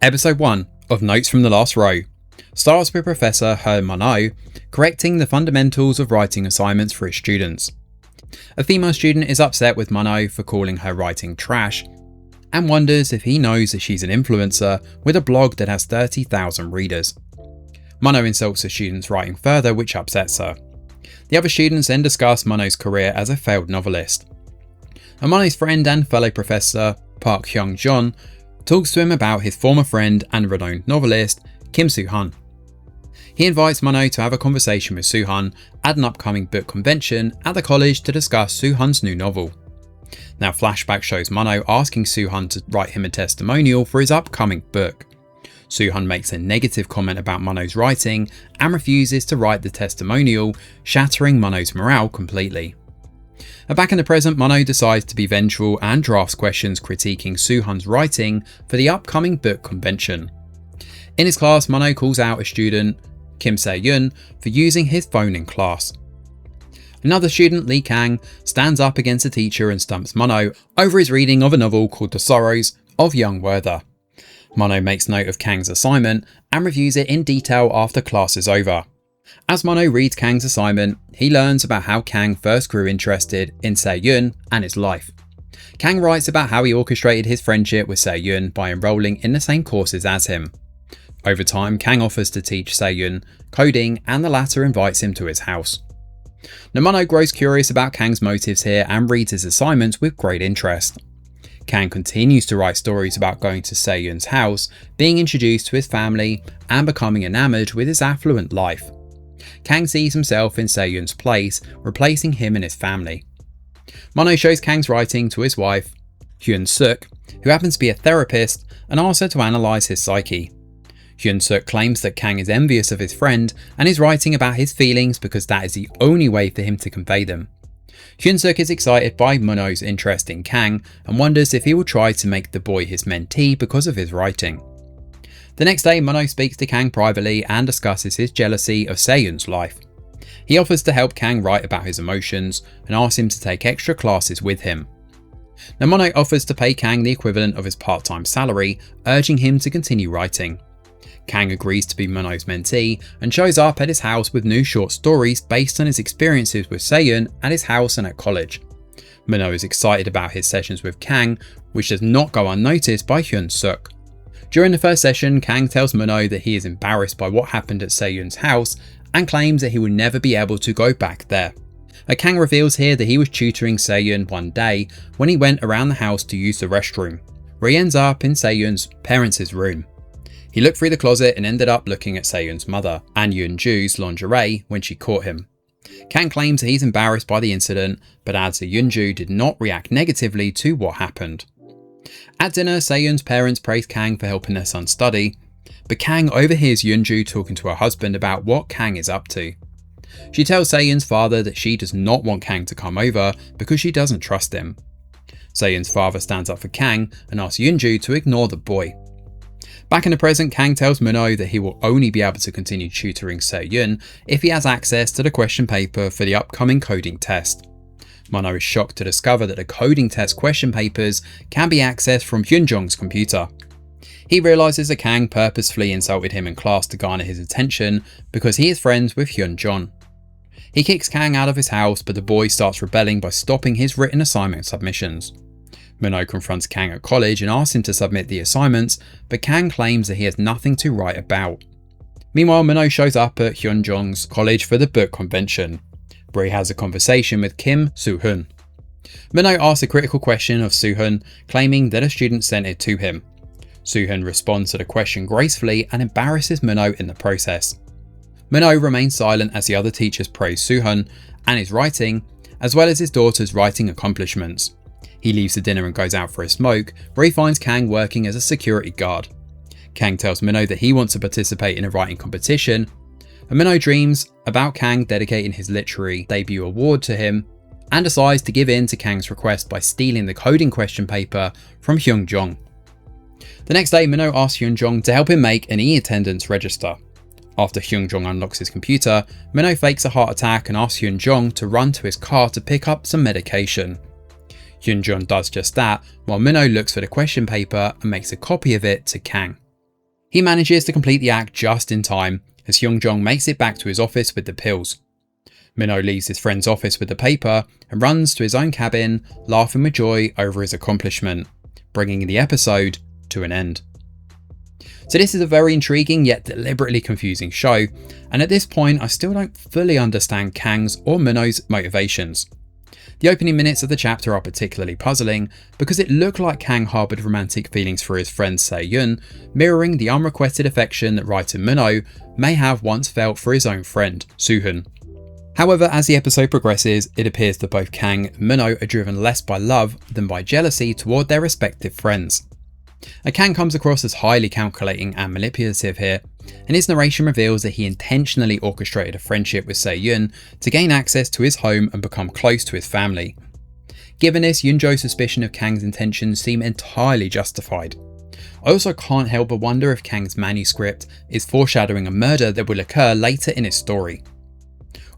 Episode 1 of Notes from the Last Row starts with Professor Heo Mun-oh correcting the fundamentals of writing assignments for his students. A female student is upset with Mun-oh for calling her writing trash and wonders if he knows that she's an influencer with a blog that has 30,000 readers. Mun-oh insults the student's writing further, which upsets her. The other students then discuss Mun-oh's career as a failed novelist. And Mun-oh's friend and fellow professor, Park Hyung-jeon, talks to him about his former friend and renowned novelist, Kim Soo-hun. He invites Mun-oh to have a conversation with Soo-hun at an upcoming book convention at the college to discuss Soo-hun's new novel. Now, flashback shows Mun-oh asking Soo-hun to write him a testimonial for his upcoming book. Soo-hun makes a negative comment about Mun-oh's writing and refuses to write the testimonial, shattering Mun-oh's morale completely. Back in the present, Mun-oh decides to be vengeful and drafts questions critiquing Soo-hun's writing for the upcoming book convention. In his class, Mun-oh calls out a student, Kim Se-yoon, for using his phone in class. Another student, Lee Kang, stands up against the teacher and stumps Mun-oh over his reading of a novel called The Sorrows of Young Werther. Mun-oh makes note of Kang's assignment and reviews it in detail after class is over. As Mun-oh reads Kang's assignment, he learns about how Kang first grew interested in Se-yoon and his life. Kang writes about how he orchestrated his friendship with Se-yoon by enrolling in the same courses as him. Over time, Kang offers to teach Se-yoon coding and the latter invites him to his house. Now, Mun-oh grows curious about Kang's motives here and reads his assignments with great interest. Kang continues to write stories about going to Se-yoon's house, being introduced to his family, and becoming enamoured with his affluent life. Kang sees himself in Se-yoon's place, replacing him and his family. Mun-oh shows Kang's writing to his wife, Hyun-suk, who happens to be a therapist, and asks her to analyse his psyche. Hyun-suk claims that Kang is envious of his friend and is writing about his feelings because that is the only way for him to convey them. Hyun-suk is excited by Mun-oh's interest in Kang and wonders if he will try to make the boy his mentee because of his writing. The next day, Mun-oh speaks to Kang privately and discusses his jealousy of Se-yoon's life. He offers to help Kang write about his emotions and asks him to take extra classes with him. Now, Mun-oh offers to pay Kang the equivalent of his part-time salary, urging him to continue writing. Kang agrees to be Mun-oh's mentee and shows up at his house with new short stories based on his experiences with Se-yoon at his house and at college. Mun-oh is excited about his sessions with Kang, which does not go unnoticed by Hyun-suk. During the first session, Kang tells Mun-oh that he is embarrassed by what happened at Se-yoon's house and claims that he will never be able to go back there. Kang reveals here that he was tutoring Se-yoon one day when he went around the house to use the restroom, where he ends up in Se-yoon's parents' room. He looked through the closet and ended up looking at Se-yoon's mother and Yoon-ju's lingerie when she caught him. Kang claims that he's embarrassed by the incident, but adds that Yoon-ju did not react negatively to what happened. At dinner, Se-yoon's parents praise Kang for helping their son study, but Kang overhears Yoon-ju talking to her husband about what Kang is up to. She tells Se-yoon's father that she does not want Kang to come over because she doesn't trust him. Se-yoon's father stands up for Kang and asks Yoon-ju to ignore the boy. Back in the present, Kang tells Mun-oh that he will only be able to continue tutoring Se-yoon if he has access to the question paper for the upcoming coding test. Mun-oh is shocked to discover that the coding test question papers can be accessed from Hyun-jong's computer. He realises that Kang purposefully insulted him in class to garner his attention because he is friends with Hyun-jong. He kicks Kang out of his house, but the boy starts rebelling by stopping his written assignment submissions. Mun-oh confronts Kang at college and asks him to submit the assignments, but Kang claims that he has nothing to write about. Meanwhile, Mun-oh shows up at Hyun-jong's college for the book convention, where he has a conversation with Kim Soo-hun. Mun-oh asks a critical question of Soo-hun, claiming that a student sent it to him. Soo-hun responds to the question gracefully and embarrasses Mun-oh in the process. Mun-oh remains silent as the other teachers praise Soo-hun and his writing, as well as his daughter's writing accomplishments. He leaves the dinner and goes out for a smoke, where he finds Kang working as a security guard. Kang tells Mun-oh that he wants to participate in a writing competition, and Mun-oh dreams about Kang dedicating his literary debut award to him, and decides to give in to Kang's request by stealing the coding question paper from Hyun-jong. The next day, Mun-oh asks Hyun-jong to help him make an e-attendance register. After Hyun-jong unlocks his computer, Mun-oh fakes a heart attack and asks Hyun-jong to run to his car to pick up some medication. Hyun-jong does just that, while Mun-oh looks for the question paper and makes a copy of it to Kang. He manages to complete the act just in time as Hyung-jong makes it back to his office with the pills. Mun-oh leaves his friend's office with the paper and runs to his own cabin, laughing with joy over his accomplishment, bringing the episode to an end. So this is a very intriguing yet deliberately confusing show, and at this point I still don't fully understand Kang's or Mun-oh's motivations. The opening minutes of the chapter are particularly puzzling because it looked like Kang harboured romantic feelings for his friend Se-yun, mirroring the unrequited affection that writer Mun-oh may have once felt for his own friend, Soo-hun. However, as the episode progresses, it appears that both Kang and Mun-oh are driven less by love than by jealousy toward their respective friends. Kang comes across as highly calculating and manipulative here, and his narration reveals that he intentionally orchestrated a friendship with Se-yun to gain access to his home and become close to his family. Given this, Yunjo's suspicion of Kang's intentions seem entirely justified. I also can't help but wonder if Kang's manuscript is foreshadowing a murder that will occur later in his story.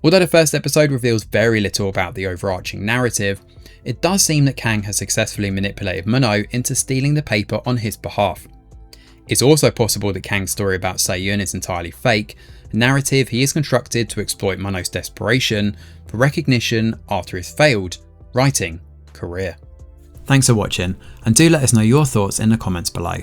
Although the first episode reveals very little about the overarching narrative, it does seem that Kang has successfully manipulated Mun-oh into stealing the paper on his behalf. It's also possible that Kang's story about Se-yun is entirely fake, a narrative he has constructed to exploit Mun-oh's desperation for recognition after his failed writing career. Thanks for watching, and do let us know your thoughts in the comments below.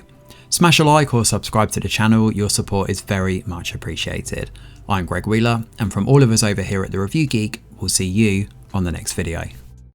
Smash a like or subscribe to the channel, your support is very much appreciated. I'm Greg Wheeler, and from all of us over here at The Review Geek, we'll see you on the next video.